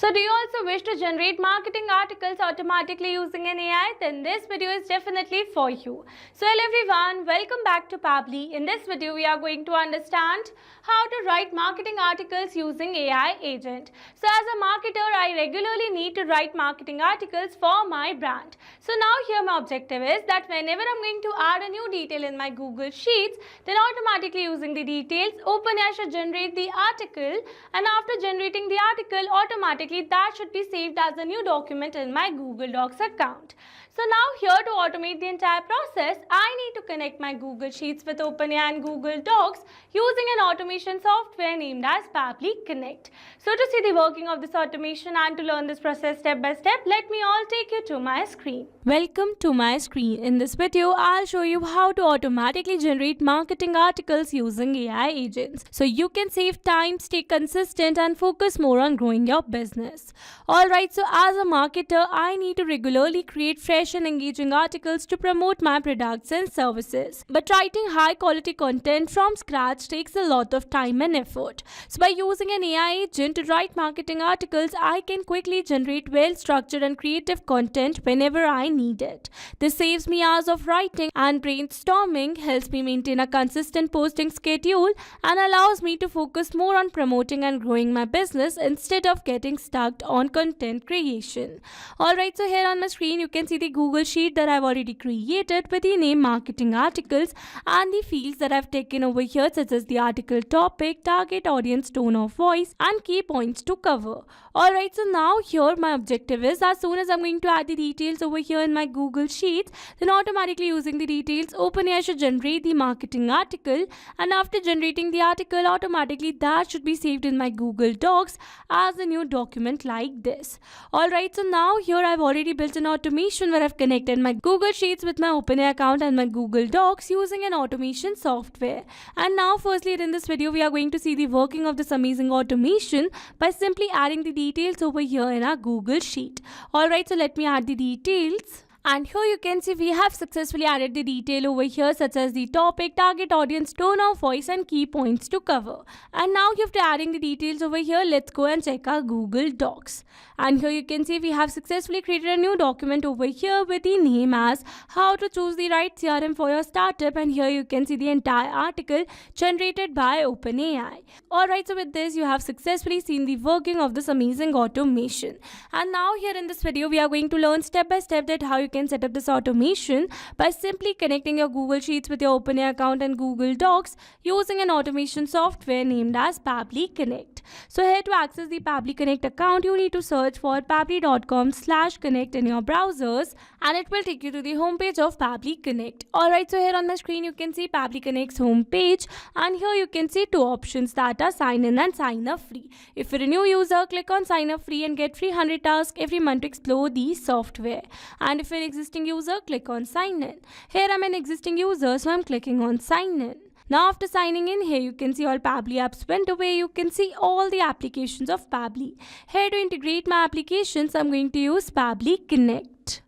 So do you also wish to generate marketing articles automatically using an AI? Then this video is definitely for you. So hello everyone, welcome back to Pabbly. In this video we are going to understand how to write marketing articles using AI agent. So as a marketer, I regularly need to write marketing articles for my brand. So now here my objective is that whenever I'm going to add a new detail in my Google Sheets, then automatically using the details, OpenAI should generate the article, and after generating the article, automatically that should be saved as a new document in my Google Docs account. So now here to automate the entire process, I need to connect my Google Sheets with OpenAI and Google Docs using an automation software named as Pabbly Connect. So to see the working of this automation and to learn this process step by step, let me all take you to my screen. Welcome to my screen. In this video, I'll show you how to automatically generate marketing articles using AI agents. So you can save time, stay consistent and focus more on growing your business. Alright, so as a marketer, I need to regularly create fresh and engaging articles to promote my products and services. But writing high quality content from scratch takes a lot of time and effort. So by using an AI agent to write marketing articles, I can quickly generate well structured and creative content whenever I need it. This saves me hours of writing and brainstorming, helps me maintain a consistent posting schedule, and allows me to focus more on promoting and growing my business instead of getting stuck on content creation. Alright, so here on my screen you can see the Google Sheet that I've already created with the name marketing articles and the fields that I've taken over here, such as the article topic, target audience, tone of voice and key points to cover. Alright, so now here my objective is, as soon as I'm going to add the details over here in my Google Sheets, then automatically using the details, OpenAI should generate the marketing article, and after generating the article, automatically that should be saved in my Google Docs as a new document like this. Alright, so now here I've already built an automation where I've connected my Google Sheets with my OpenAI account and my Google Docs using an automation software. And now firstly in this video we are going to see the working of this amazing automation by simply adding the details over here in our Google Sheet. Alright, so let me add the details. And here you can see we have successfully added the detail over here, such as the topic, target audience, tone of voice and key points to cover. And now after adding the details over here, let's go and check our Google Docs. And here you can see we have successfully created a new document over here with the name as how to choose the right CRM for your startup. And here you can see the entire article generated by OpenAI. Alright, so with this you have successfully seen the working of this amazing automation. And now here in this video we are going to learn step by step that how you can set up this automation by simply connecting your Google Sheets with your OpenAI account and Google Docs using an automation software named as Pabbly Connect. So here to access the Pabbly Connect account, you need to search for pabbly.com/connect in your browsers and it will take you to the homepage of Pabbly Connect. Alright, so here on my screen you can see Pabbly Connect's homepage, and here you can see two options that are sign in and sign up free. If you're a new user, click on sign up free and get free 100 tasks every month to explore the software. And if you're an existing user, click on sign in. Here I'm an existing user, so I'm clicking on sign in. Now after signing in, here you can see all Pabbly apps went away. You can see all the applications of Pabbly. Here to integrate my applications, I'm going to use Pabbly Connect.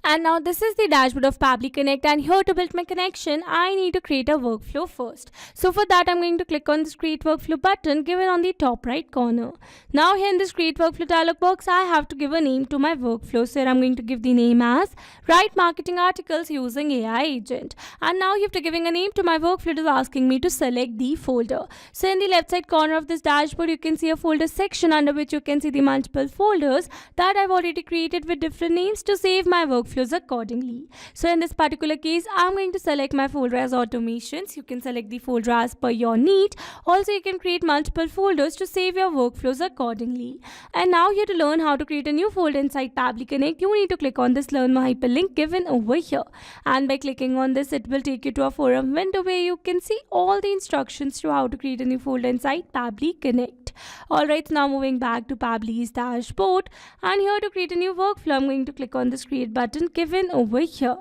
And now this is the dashboard of Pabbly Connect, and here to build my connection, I need to create a workflow first. So for that, I'm going to click on this create workflow button given on the top right corner. Now here in this create workflow dialog box, I have to give a name to my workflow. So here I'm going to give the name as write marketing articles using AI agent. And now after giving a name to my workflow, it is asking me to select the folder. So in the left side corner of this dashboard, you can see a folder section under which you can see the multiple folders that I've already created with different names to save my workflows accordingly. So in this particular case, I'm going to select my folder as automations. You can select the folder as per your need. Also, you can create multiple folders to save your workflows accordingly. And now here to learn how to create a new folder inside Pabbly Connect, you need to click on this learn more hyperlink given over here. And by clicking on this, it will take you to a forum window where you can see all the instructions to how to create a new folder inside Pabbly Connect. Alright, now moving back to Pabbly's dashboard, and here to create a new workflow, I'm going to click on this create button given over here.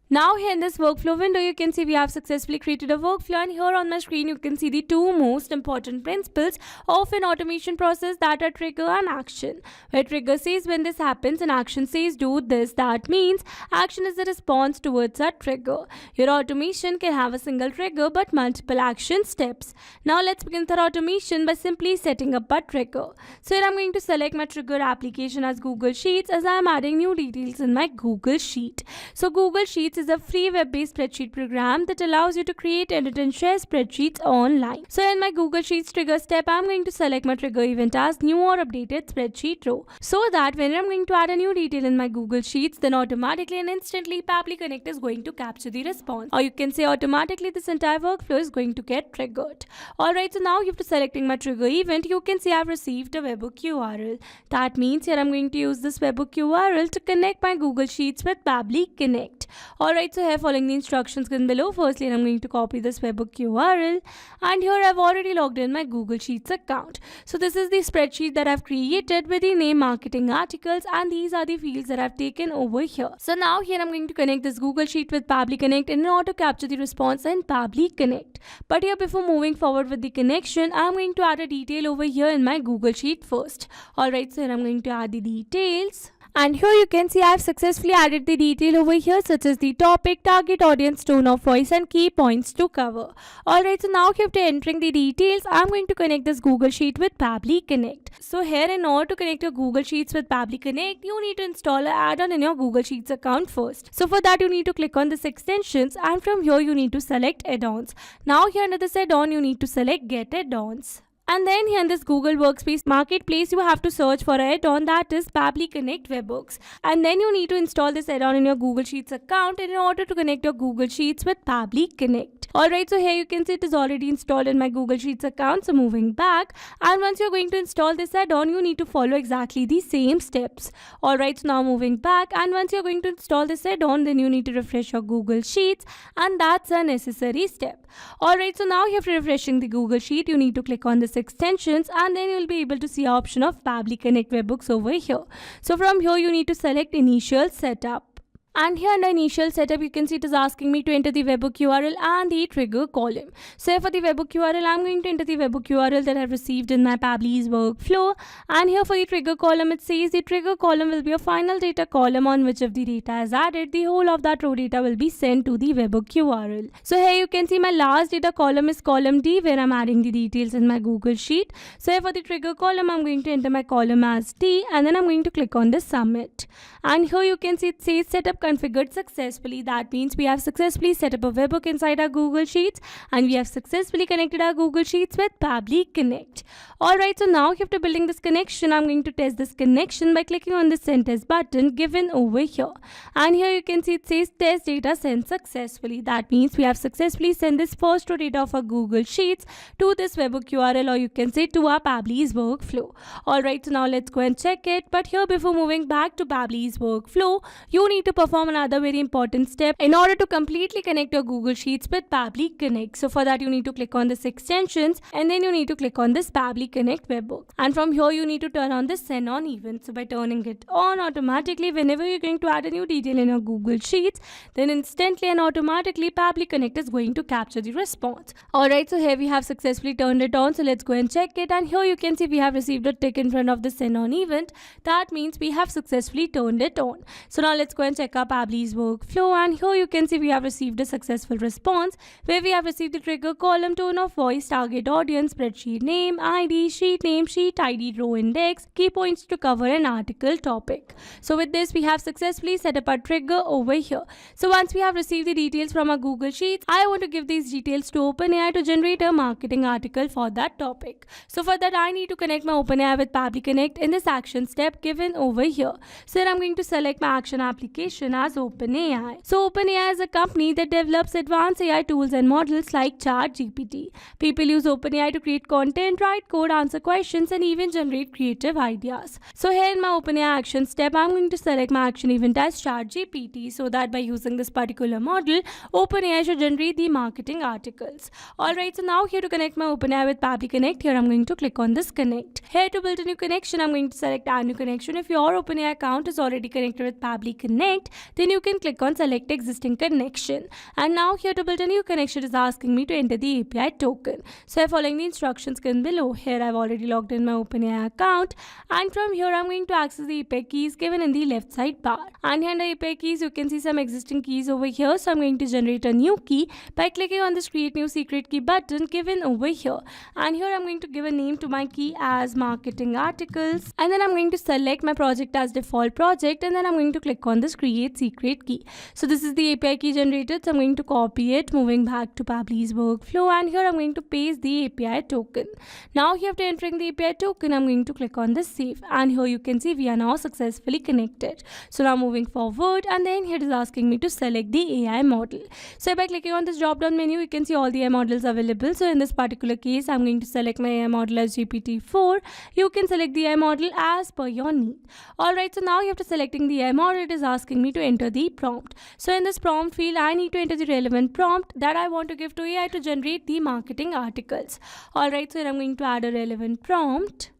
Now here in this workflow window, you can see we have successfully created a workflow, and here on my screen you can see the two most important principles of an automation process, that are trigger and action. Where trigger says when this happens and action says do this, that means action is the response towards a trigger. Your automation can have a single trigger but multiple action steps. Now let's begin the automation by simply setting up a trigger. So here I'm going to select my trigger application as Google Sheets, as I am adding new details in my Google Sheet. So Google Sheets is a free web-based spreadsheet program that allows you to create, edit and share spreadsheets online. So in my Google Sheets trigger step, I'm going to select my trigger event as new or updated spreadsheet row, so that when I'm going to add a new detail in my Google Sheets, then automatically and instantly Pabbly Connect is going to capture the response, or you can say automatically this entire workflow is going to get triggered. Alright, so now you have to selecting my trigger event, you can see I've received a webhook URL. That means here I'm going to use this webhook URL to connect my Google Sheets with Pabbly Connect. Alright, so here following the instructions given below, firstly I'm going to copy this webhook URL, and here I've already logged in my Google Sheets account. So this is the spreadsheet that I've created with the name marketing articles, and these are the fields that I've taken over here. So now here I'm going to connect this Google Sheet with Pabbly Connect in order to capture the response in Pabbly Connect. But here before moving forward with the connection, I'm going to add a detail over here in my Google Sheet first. Alright, so here I'm going to add the details. And here you can see I have successfully added the detail over here, such as the topic, target audience, tone of voice and key points to cover. Alright, so now after entering the details, I'm going to connect this Google Sheet with Pabbly Connect. So here, in order to connect your Google Sheets with Pabbly Connect, you need to install an add-on in your Google Sheets account first. So for that, you need to click on this extensions, and from here you need to select add-ons. Now here under this add-on, you need to select get add-ons. And then here in this Google Workspace Marketplace, you have to search for an add-on, that is Pabbly Connect Webhooks. And then you need to install this add-on in your Google Sheets account in order to connect your Google Sheets with Pabbly Connect. Alright, so here you can see it is already installed in my Google Sheets account. So moving back, and once you're going to install this add-on, you need to follow exactly the same steps. Alright, so now moving back, and once you're going to install this add-on, then you need to refresh your Google Sheets, and that's a necessary step. Alright, so now after refreshing the Google Sheet, you need to click on this extensions, and then you will be able to see an option of Pabbly Connect Webhooks over here. So from here you need to select initial setup. And here under initial setup, you can see it is asking me to enter the webhook URL and the trigger column. So for the webhook URL, I'm going to enter the webhook URL that I've received in my Pabbly's workflow. And here for the trigger column, it says the trigger column will be a final data column on which of the data is added. The whole of that row data will be sent to the webhook URL. So here you can see my last data column is column D, where I'm adding the details in my Google Sheet. So here for the trigger column, I'm going to enter my column as D, and then I'm going to click on the submit. And here you can see it says setup configured successfully. That means we have successfully set up a webhook inside our Google Sheets, and we have successfully connected our Google Sheets with Pabbly Connect. Alright, so now after building this connection, I'm going to test this connection by clicking on the send test button given over here. And here you can see it says test data sent successfully. That means we have successfully sent this first row data of our Google Sheets to this webhook URL, or you can say to our Pabbly's workflow. Alright, so now let's go and check it. But here before moving back to Pabbly's workflow, you need to perform another very important step in order to completely connect your Google Sheets with Pabbly Connect. So for that, you need to click on this extensions, and then you need to click on this Pabbly Connect webhook. And from here, you need to turn on this send on event. So by turning it on, automatically whenever you're going to add a new detail in your Google Sheets, then instantly and automatically Pabbly Connect is going to capture the response. Alright, so here we have successfully turned it on. So let's go and check it. And here you can see we have received a tick in front of the send on event. That means we have successfully turned it on. So now let's go and check our Pabbly's workflow, and here you can see we have received a successful response where we have received the trigger column, tone of voice, target audience, spreadsheet name, ID, sheet name, sheet ID, row index, key points to cover, an article topic. So with this, we have successfully set up our trigger over here. So once we have received the details from our Google Sheets, I want to give these details to OpenAI to generate a marketing article for that topic. So for that, I need to connect my OpenAI with Pabbly Connect in this action step given over here. So then I'm going to select my action application as OpenAI. So OpenAI is a company that develops advanced AI tools and models like ChatGPT. People use OpenAI to create content, write code, answer questions, and even generate creative ideas. So here in my OpenAI action step, I'm going to select my action event as ChatGPT, so that by using this particular model, OpenAI should generate the marketing articles. Alright, so now here to connect my OpenAI with Pabbly Connect, here I'm going to click on this connect. Here to build a new connection, I'm going to select add new connection. If your OpenAI account is already connected with Pabbly Connect, then you can click on select existing connection. And now here to build a new connection is asking me to enter the API token. So I'm following the instructions given below. Here I've already logged in my OpenAI account, and from here I'm going to access the API keys given in the left side bar. And here under API keys you can see some existing keys over here. So I'm going to generate a new key by clicking on this create new secret key button given over here. And here I'm going to give a name to my key as marketing articles, and then I'm going to select my project as default project, and then I'm going to click on this create secret key. So this is the API key generated, so I'm going to copy it, moving back to Pabbly's workflow, and here I'm going to paste the API token. Now here after entering the API token, I'm going to click on this save, and here you can see we are now successfully connected. So now moving forward, and then here it is asking me to select the AI model. So by clicking on this drop down menu, you can see all the AI models available. So in this particular case, I'm going to select my AI model as GPT-4. You can select the AI model as per your need. Alright, so now after selecting the AI model, it is asking me to enter the prompt. So in this prompt field, I need to enter the relevant prompt that I want to give to AI to generate the marketing articles. Alright, so I'm going to add a relevant prompt.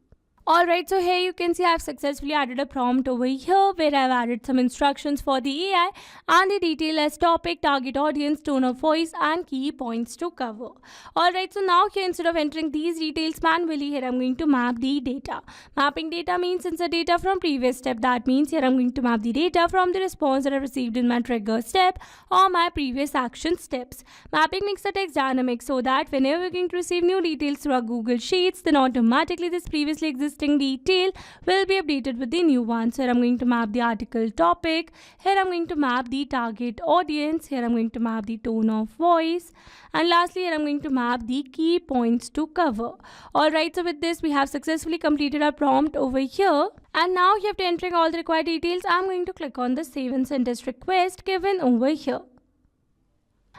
Alright, so here you can see I've successfully added a prompt over here where I've added some instructions for the AI and the detail as topic, target audience, tone of voice and key points to cover. Alright, so now here instead of entering these details manually, here I'm going to map the data. Mapping data means insert data from previous step. That means here I'm going to map the data from the response that I received in my trigger step or my previous action steps. Mapping makes the text dynamic so that whenever we're going to receive new details through our Google Sheets, then automatically this previously existing detail will be updated with the new one. So here I'm going to map the article topic, here I'm going to map the target audience, here I'm going to map the tone of voice, and lastly here I'm going to map the key points to cover. Alright, so with this we have successfully completed our prompt over here. And now after entering all the required details, I'm going to click on the save and send test request given over here.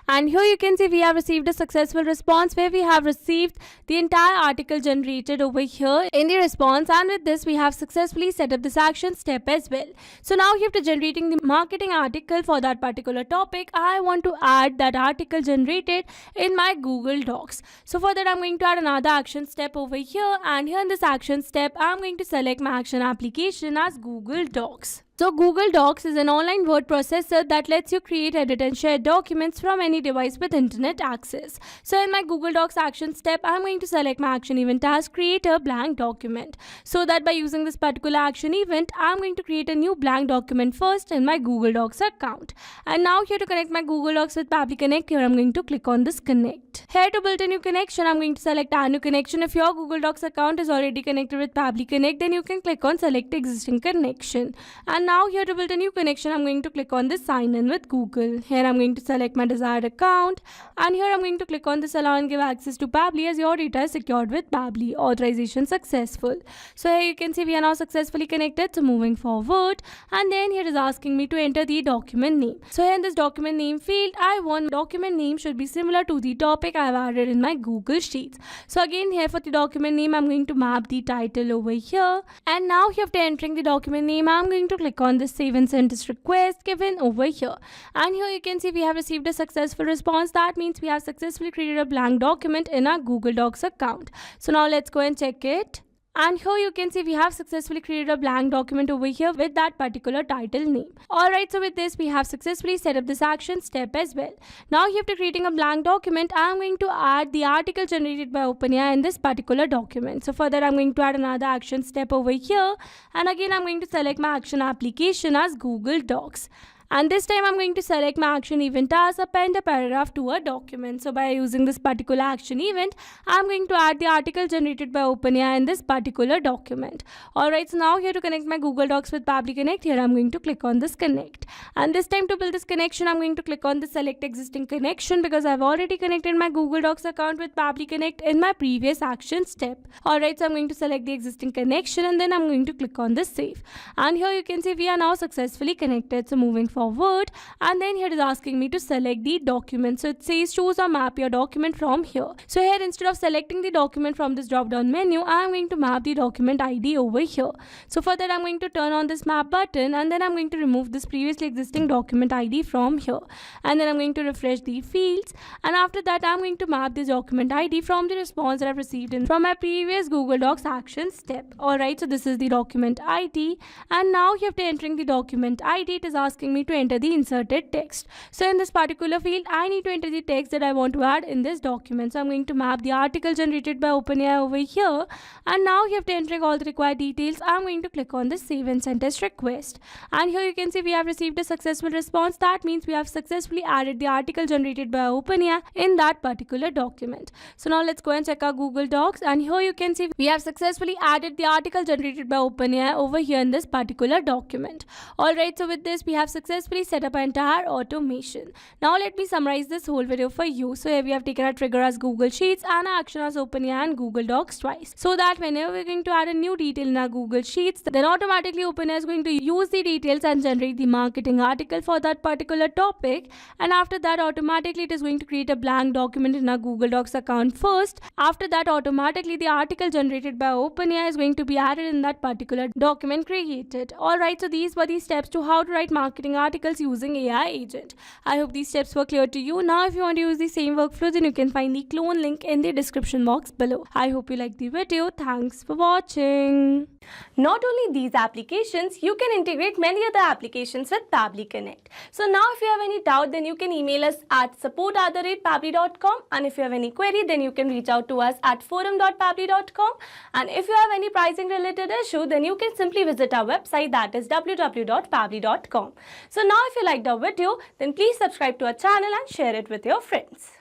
And here you can see we have received a successful response where we have received the entire article generated over here in the response, and with this we have successfully set up this action step as well. So now after generating the marketing article for that particular topic, I want to add that article generated in my Google Docs. So for that I'm going to add another action step over here, and here in this action step I'm going to select my action application as Google Docs. So Google Docs is an online word processor that lets you create, edit and share documents from any device with internet access. So in my Google Docs action step, I'm going to select my action event as create a blank document. So that by using this particular action event, I'm going to create a new blank document first in my Google Docs account. And now here to connect my Google Docs with Pabbly Connect, here I'm going to click on this connect. Here to build a new connection, I'm going to select add new connection. If your Google Docs account is already connected with Pabbly Connect, then you can click on select existing connection. And now here to build a new connection, I'm going to click on this sign in with Google. Here I'm going to select my desired account, and here I'm going to click on this allow and give access to Pabbly as your data is secured with Pabbly. Authorization successful. So here you can see we are now successfully connected. So moving forward, and then here is asking me to enter the document name. So here in this document name field, I want document name should be similar to the topic I've added in my Google Sheets. So again here for the document name, I'm going to map the title over here, and now here after entering the document name, I'm going to click on the save and send test request given over here. And here you can see we have received a successful response. That means we have successfully created a blank document in our Google Docs account. So now let's go and check it. And here you can see we have successfully created a blank document over here with that particular title name. Alright, so with this we have successfully set up this action step as well. Now here after creating a blank document, I'm going to add the article generated by OpenAI in this particular document. So for that I'm going to add another action step over here, and again I'm going to select my action application as Google Docs. And this time I'm going to select my action event as append a paragraph to a document. So by using this particular action event, I'm going to add the article generated by OpenAI in this particular document. Alright, so now here to connect my Google Docs with Pabbly Connect, here I'm going to click on this connect. And this time to build this connection, I'm going to click on the select existing connection because I've already connected my Google Docs account with Pabbly Connect in my previous action step. Alright, so I'm going to select the existing connection, and then I'm going to click on this save. And here you can see we are now successfully connected. So moving forward, and then here it is asking me to select the document. So it says choose or map your document from here. So here instead of selecting the document from this drop down menu, I am going to map the document ID over here. So for that I'm going to turn on this map button, and then I'm going to remove this previously existing document ID from here, and then I'm going to refresh the fields, and after that I'm going to map this document ID from the response that I've received from my previous Google Docs action step. Alright, so this is the document ID, and now after entering the document ID, it is asking me need to enter the inserted text. So in this particular field, I need to enter the text that I want to add in this document. So I'm going to map the article generated by OpenAI over here, and now after entering all the required details, I'm going to click on the save and send test request. And here you can see we have received a successful response. That means we have successfully added the article generated by OpenAI in that particular document. So now let's go and check our Google Docs, and here you can see we have successfully added the article generated by OpenAI over here in this particular document. Alright, so with this we have successfully set up our entire automation. Now let me summarize this whole video for you. So here we have taken our trigger as Google Sheets and our action as OpenAI and Google Docs twice, so that whenever we're going to add a new detail in our Google Sheets, then automatically OpenAI is going to use the details and generate the marketing article for that particular topic, and after that automatically it is going to create a blank document in our Google Docs account first. After that automatically the article generated by OpenAI is going to be added in that particular document created. Alright, so these were the steps to how to write marketing articles using AI agent. I hope these steps were clear to you. Now if you want to use the same workflow, then you can find the clone link in the description box below. I hope you liked the video. Thanks for watching. Not only these applications, you can integrate many other applications with Pabbly Connect. So now if you have any doubt, then you can email us at support@pabbly.com, and if you have any query, then you can reach out to us at forum.pabbly.com, and if you have any pricing related issue, then you can simply visit our website, that is www.pabbly.com. So now if you liked our video, then please subscribe to our channel and share it with your friends.